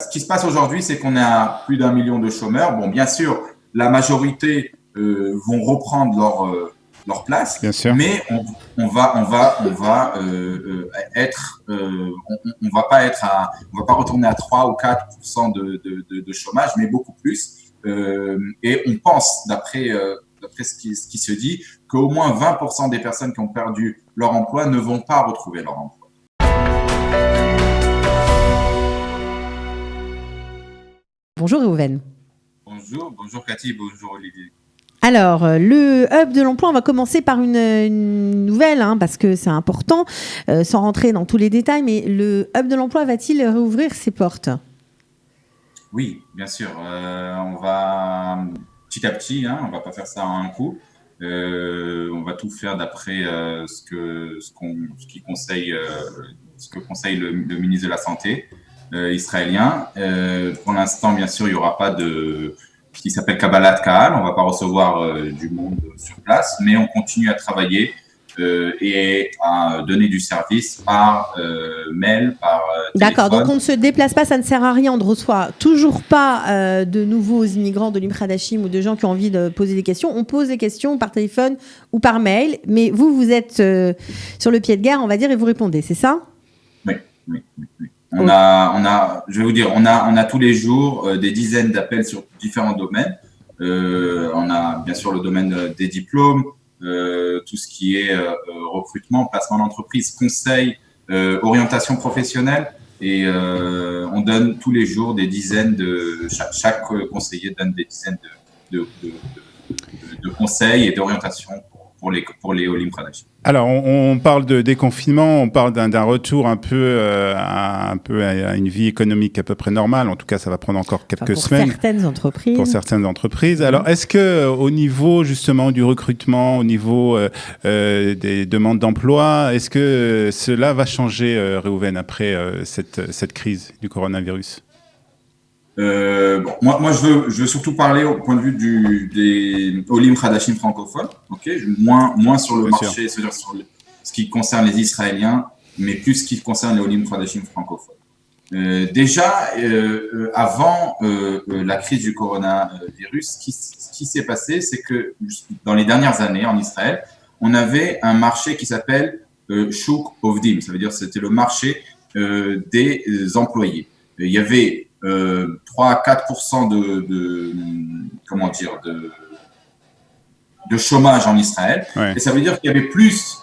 Ce qui se passe aujourd'hui, c'est qu'on a plus d'1 million de chômeurs. Bon, bien sûr, la majorité vont reprendre leur place, Bien sûr. mais on va être, on va pas être on va pas retourner à 3 ou 4% de chômage, mais beaucoup plus. Et on pense, d'après ce qui se dit, qu'au moins 20% des personnes qui ont perdu leur emploi ne vont pas retrouver leur emploi. Bonjour Réhouven. Bonjour Cathy, bonjour Olivier. Alors, le hub de l'emploi, on va commencer par une nouvelle, parce que c'est important, sans rentrer dans tous les détails, mais le hub de l'emploi va-t-il réouvrir ses portes ? Oui, bien sûr. On va petit à petit, on va pas faire ça en un coup. On va tout faire d'après ce que conseille le ministre de la Santé israélien. Pour l'instant, bien sûr, il y aura pas de ce qui s'appelle Kabbalat Kahal. On va pas recevoir du monde sur place, mais on continue à travailler et à donner du service par mail, par D'accord, téléphone. donc on ne se déplace pas, ça ne sert à rien, on ne reçoit toujours pas de nouveaux immigrants de l'Imra Dachim ou de gens qui ont envie de poser des questions. On pose des questions par téléphone ou par mail, mais vous êtes sur le pied de guerre, on va dire, et vous répondez, c'est ça ? Oui. Je vais vous dire, on a tous les jours des dizaines d'appels sur différents domaines. On a bien sûr le domaine des diplômes, tout ce qui est recrutement, placement d'entreprise, conseil, orientation professionnelle. Et on donne tous les jours des dizaines chaque conseiller donne des dizaines de conseils et d'orientation pour les Olim Pradesh. Alors, on parle de déconfinement, on parle d'un retour un peu à une vie économique à peu près normale. En tout cas, ça va prendre encore quelques semaines. Pour certaines entreprises. Alors, est-ce que au niveau justement du recrutement, au niveau des demandes d'emploi, est-ce que cela va changer, Réhouven, après cette crise du coronavirus ? Moi, je veux surtout parler au point de vue des Olim Khadashim francophones, moins sur le marché, c'est-à-dire sur ce qui concerne les Israéliens, mais plus ce qui concerne les Olim Khadashim francophones. Déjà, avant la crise du coronavirus, ce qui s'est passé, c'est que dans les dernières années en Israël, on avait un marché qui s'appelle Shuk Ovdim, ça veut dire que c'était le marché des employés. Il y avait 3 à 4% de chômage en Israël. Ouais. Et ça veut dire qu'il y avait plus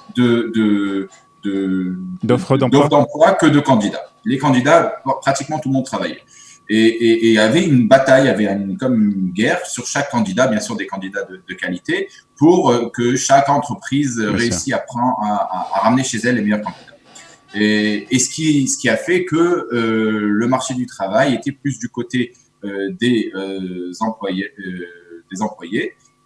d'offres d'emploi que de candidats. Les candidats, pratiquement tout le monde travaillait. Et il y avait une bataille, il y avait comme une guerre sur chaque candidat, bien sûr des candidats de qualité, pour que chaque entreprise réussisse à ramener chez elle les meilleurs candidats. Et ce qui a fait que le marché du travail était plus du côté des employés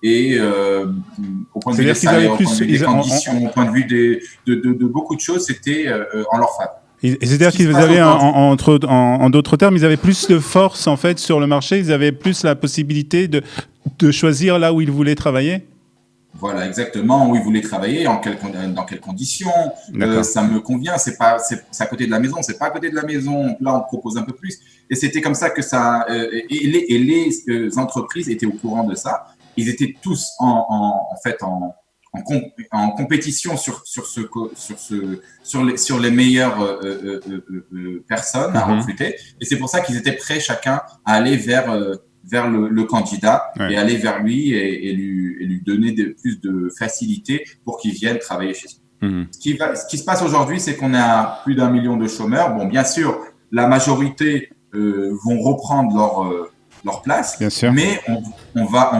et au point de vue des salaires, au point de vue des conditions, au point de vue de beaucoup de choses, c'était en leur faveur. Et c'est-à-dire qu'ils avaient, en d'autres termes, ils avaient plus de force en fait sur le marché, ils avaient plus la possibilité de choisir là où ils voulaient travailler. Voilà, exactement, où ils voulaient travailler, dans quelles conditions, ça me convient, c'est à côté de la maison, c'est pas à côté de la maison, là on propose un peu plus. Et c'était comme ça que ça, et les entreprises étaient au courant de ça, ils étaient tous en compétition sur les meilleures personnes à recruter, et c'est pour ça qu'ils étaient prêts chacun à aller vers le candidat et aller vers lui et lui donner plus de facilité pour qu'il vienne travailler chez lui. Ce qui se passe aujourd'hui, c'est qu'on a plus d'1 million de chômeurs. Bon, bien sûr, la majorité vont reprendre leur place, bien sûr. Mais on va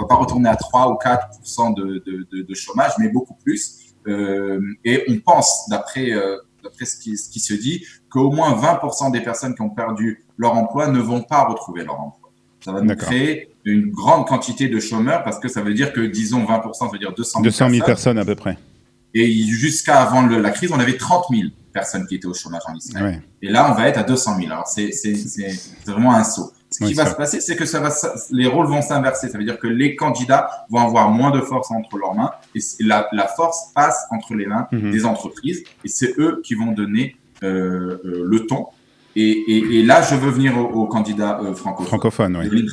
pas retourner à 3 ou 4% de chômage, mais beaucoup plus. Et on pense, d'après ce qui se dit, qu'au moins 20% des personnes qui ont perdu leur emploi ne vont pas retrouver leur emploi. Ça va nous créer une grande quantité de chômeurs parce que ça veut dire que, disons, 20%, ça veut dire 200 000 personnes à peu près. Et jusqu'à avant la crise, on avait 30 000 personnes qui étaient au chômage en Israël. Ouais. Et là, on va être à 200 000. Alors, c'est vraiment un saut. Ce qui va se passer, c'est que les rôles vont s'inverser. Ça veut dire que les candidats vont avoir moins de force entre leurs mains et la force passe entre les mains des entreprises et c'est eux qui vont donner le ton. Et là, je veux venir aux candidats francophones. Oui.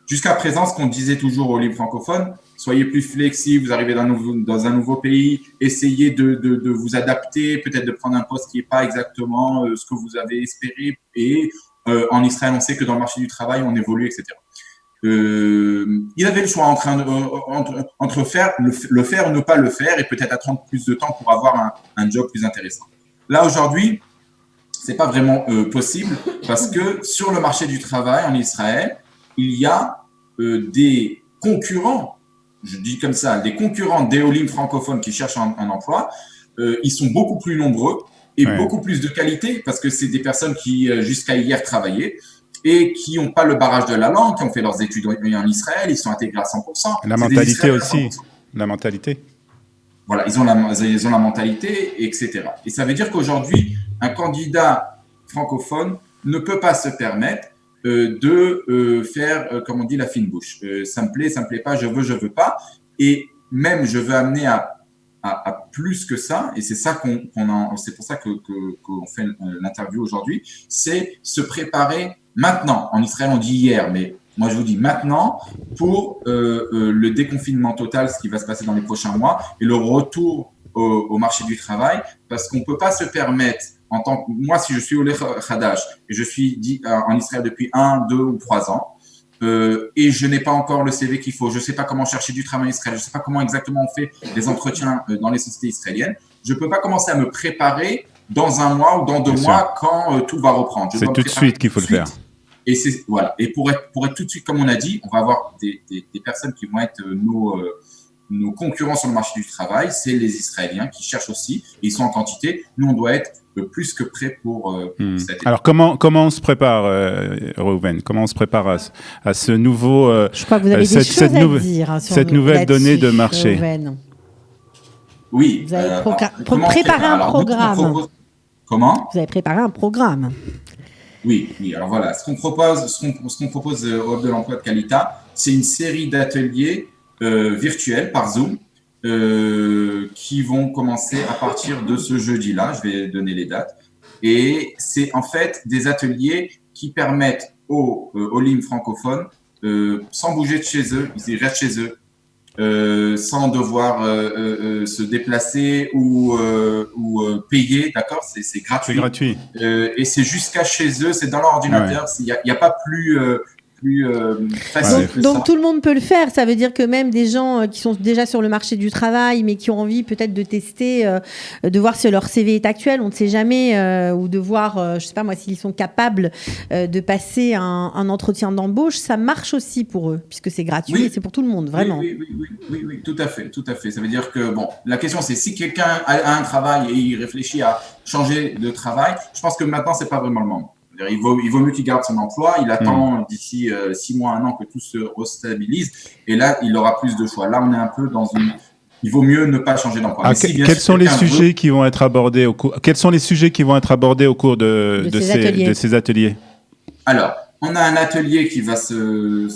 Jusqu'à présent, ce qu'on disait toujours aux libres francophones, soyez plus flexibles, vous arrivez dans un nouveau pays, essayez de vous adapter, peut-être de prendre un poste qui n'est pas exactement ce que vous avez espéré. Et en Israël, on sait que dans le marché du travail, on évolue, etc. Il avait le choix entre faire, le faire ou ne pas le faire et peut-être attendre plus de temps pour avoir un job plus intéressant. Là, aujourd'hui, c'est pas vraiment possible parce que sur le marché du travail en Israël, il y a des concurrents, je dis comme ça, des concurrents des Olim francophones qui cherchent un emploi. Ils sont beaucoup plus nombreux et beaucoup plus de qualité parce que c'est des personnes qui, jusqu'à hier, travaillaient et qui n'ont pas le barrage de la langue, qui ont fait leurs études en Israël, ils sont intégrés à 100%. La mentalité aussi. La mentalité. Voilà, ils ont la mentalité, etc. Et ça veut dire qu'aujourd'hui, un candidat francophone ne peut pas se permettre de faire, comme on dit, la fine bouche. Ça me plaît pas, je veux pas. Et même, je veux amener à plus que ça, et c'est ça c'est pour ça qu'on fait l'interview aujourd'hui, c'est se préparer maintenant. En Israël, on dit hier, mais moi, je vous dis maintenant pour le déconfinement total, ce qui va se passer dans les prochains mois, et le retour au marché du travail, parce qu'on peut pas se permettre, moi, si je suis Olé Khadash, et je suis en Israël depuis 1, 2 ou 3 ans, et je n'ai pas encore le CV qu'il faut, je sais pas comment chercher du travail en Israël, je sais pas comment exactement on fait les entretiens dans les sociétés israéliennes, je peux pas commencer à me préparer dans 1 mois ou dans 2 mois quand tout va reprendre. C'est tout de suite qu'il faut le faire. Et voilà. Et pour être tout de suite, comme on a dit, on va avoir des personnes qui vont être nos concurrents sur le marché du travail. C'est les Israéliens qui cherchent aussi. Ils sont en quantité. Nous, on doit être plus que prêts pour cette. Alors, comment on se prépare, Reuven? Comment on se prépare à ce nouveau Je crois que vous avez des choses à dire sur cette nouvelle donnée de marché. Reuven. Oui. Vous avez préparé un programme. Comment? Vous avez préparé un programme. Oui. Alors voilà, ce qu'on propose au Hub de l'emploi de Qualita, c'est une série d'ateliers virtuels par Zoom qui vont commencer à partir de ce jeudi-là. Je vais donner les dates. Et c'est en fait des ateliers qui permettent aux Olim francophones, sans bouger de chez eux, ils restent chez eux, sans devoir se déplacer ou payer, d'accord, c'est gratuit. C'est gratuit. Et c'est jusqu'à chez eux, c'est dans leur ordinateur. Il n'y a pas plus facile que donc ça. tout le monde peut le faire. Ça veut dire que même des gens qui sont déjà sur le marché du travail, mais qui ont envie peut-être de tester, de voir si leur CV est actuel, on ne sait jamais, ou de voir, je sais pas moi, s'ils sont capables de passer un entretien d'embauche, ça marche aussi pour eux, puisque c'est gratuit et c'est pour tout le monde, vraiment. Oui, tout à fait. Ça veut dire que, bon, la question c'est si quelqu'un a un travail et il réfléchit à changer de travail, je pense que maintenant, c'est pas vraiment le moment. Il vaut mieux qu'il garde son emploi, il attend d'ici 6 mois, 1 an que tout se restabilise et là, il aura plus de choix. Là, on est un peu dans il vaut mieux ne pas changer d'emploi. Quels sont les sujets qui vont être abordés au cours de ces ateliers? Alors, on a un atelier qui va se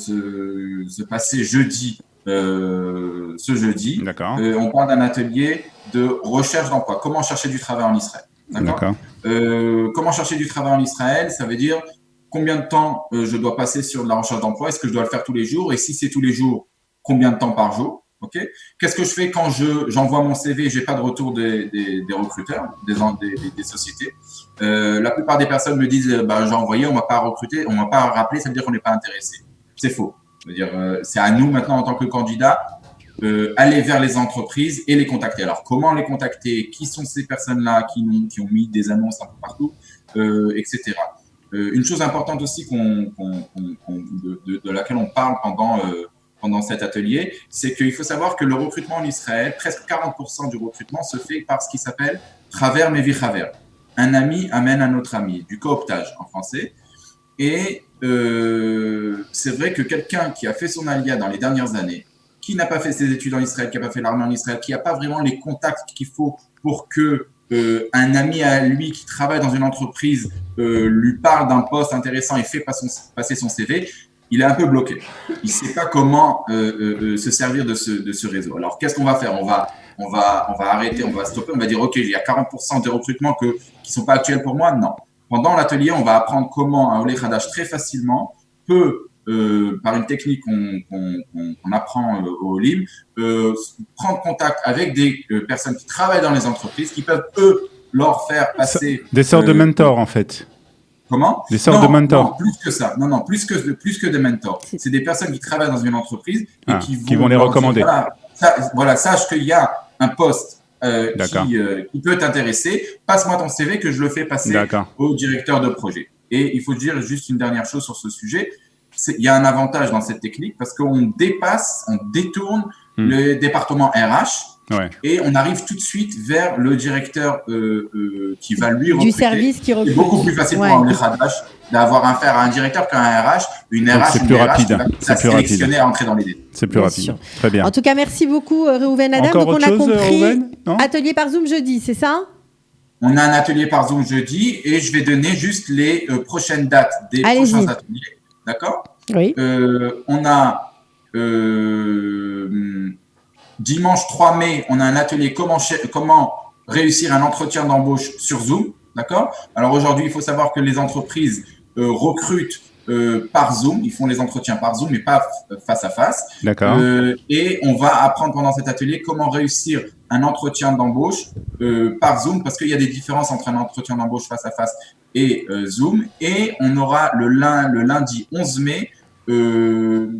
passer jeudi. Ce jeudi, D'accord. On parle d'un atelier de recherche d'emploi. Comment chercher du travail en Israël? D'accord. Comment chercher du travail en Israël? Ça veut dire combien de temps je dois passer sur de la recherche d'emploi? Est-ce que je dois le faire tous les jours? Et si c'est tous les jours, combien de temps par jour? Ok. Qu'est-ce que je fais quand j'envoie mon CV et j'ai pas de retour des recruteurs, des sociétés? La plupart des personnes me disent j'ai envoyé, on m'a pas recruté, on m'a pas rappelé, ça veut dire qu'on n'est pas intéressé. C'est faux. Ça veut dire c'est à nous maintenant en tant que candidats aller vers les entreprises et les contacter. Alors comment les contacter? Qui sont ces personnes-là qui ont mis des annonces un peu partout, etc. Une chose importante aussi de laquelle on parle pendant cet atelier, c'est qu'il faut savoir que le recrutement en Israël, presque 40% du recrutement se fait par ce qui s'appelle Chaver Mevi Chaver. Un ami amène un autre ami, du cooptage en français. Et c'est vrai que quelqu'un qui a fait son alia dans les dernières années, qui n'a pas fait ses études en Israël, qui n'a pas fait l'armée en Israël, qui n'a pas vraiment les contacts qu'il faut pour que un ami à lui qui travaille dans une entreprise lui parle d'un poste intéressant et fait passer son CV, il est un peu bloqué. Il ne sait pas comment se servir de ce réseau. Alors, qu'est-ce qu'on va faire ? On va arrêter, on va stopper, on va dire, OK, il y a 40% des recrutements qui ne sont pas actuels pour moi. Non. Pendant l'atelier, on va apprendre comment un Olé Khadash très facilement peut, par une technique qu'on apprend au Olim, prendre contact avec des personnes qui travaillent dans les entreprises, qui peuvent, eux, leur faire passer… Des sortes de mentors, en fait. Comment ? Des sortes de mentors. Non, plus que ça. Non, plus que des mentors. C'est des personnes qui travaillent dans une entreprise et qui vont les recommander. Dire, voilà, sache qu'il y a un poste qui peut t'intéresser. Passe-moi ton CV que je le fais passer au directeur de projet. Et il faut dire juste une dernière chose sur ce sujet. Il y a un avantage dans cette technique parce qu'on détourne le département RH. Ouais. Et on arrive tout de suite vers le directeur qui va lui recruter. Du service qui recrute. C'est beaucoup plus facile pour un Khadash d'avoir affaire à un directeur qu'à un RH. C'est plus rapide. C'est plus rapide. À entrer dans les détails. C'est plus rapide. Sûr. Très bien. En tout cas, merci beaucoup Réhouven Adam. Encore donc on a compris. Atelier par Zoom jeudi, c'est ça ? On a un atelier par Zoom jeudi et je vais donner juste les prochaines dates des prochains ateliers. D'accord ? Oui. On a dimanche 3 mai, on a un atelier comment réussir un entretien d'embauche sur Zoom, d'accord ? Alors aujourd'hui, il faut savoir que les entreprises recrutent par Zoom, ils font les entretiens par Zoom, mais pas face à face. D'accord. Et on va apprendre pendant cet atelier comment réussir un entretien d'embauche par Zoom, parce qu'il y a des différences entre un entretien d'embauche face à face et Zoom. Et on aura le lundi 11 mai,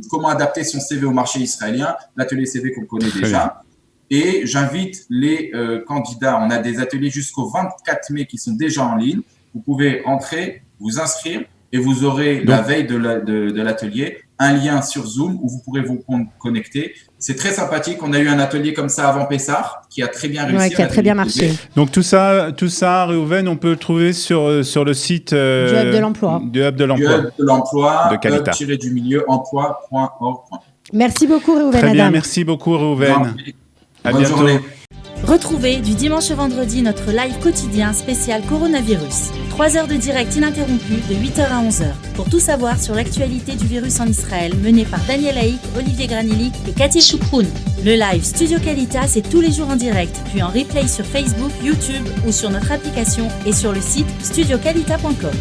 comment adapter son CV au marché israélien, l'atelier CV qu'on connaît déjà. Et j'invite les candidats, on a des ateliers jusqu'au 24 mai qui sont déjà en ligne. Vous pouvez rentrer, vous inscrire et vous aurez la veille de l'atelier un lien sur Zoom où vous pourrez vous connecter. C'est très sympathique. On a eu un atelier comme ça avant Pessah qui a très bien réussi. Qui a très bien marché. Donc tout ça, Réhouven, on peut le trouver sur le site du Hub de l'Emploi. Du Hub de l'Emploi, de Kalita. Hub-du-milieu-emploi.org. Merci beaucoup Réhouven Adam. Très bien, merci beaucoup Réhouven. À Bonne bientôt. Journée. Retrouvez du dimanche au vendredi notre live quotidien spécial coronavirus. 3 heures de direct ininterrompu de 8h à 11h. Pour tout savoir sur l'actualité du virus en Israël, mené par Daniel Haïk, Olivier Granillic et Cathy Chouproun. Le live Studio Kalita, c'est tous les jours en direct, puis en replay sur Facebook, YouTube ou sur notre application et sur le site studiokalita.com.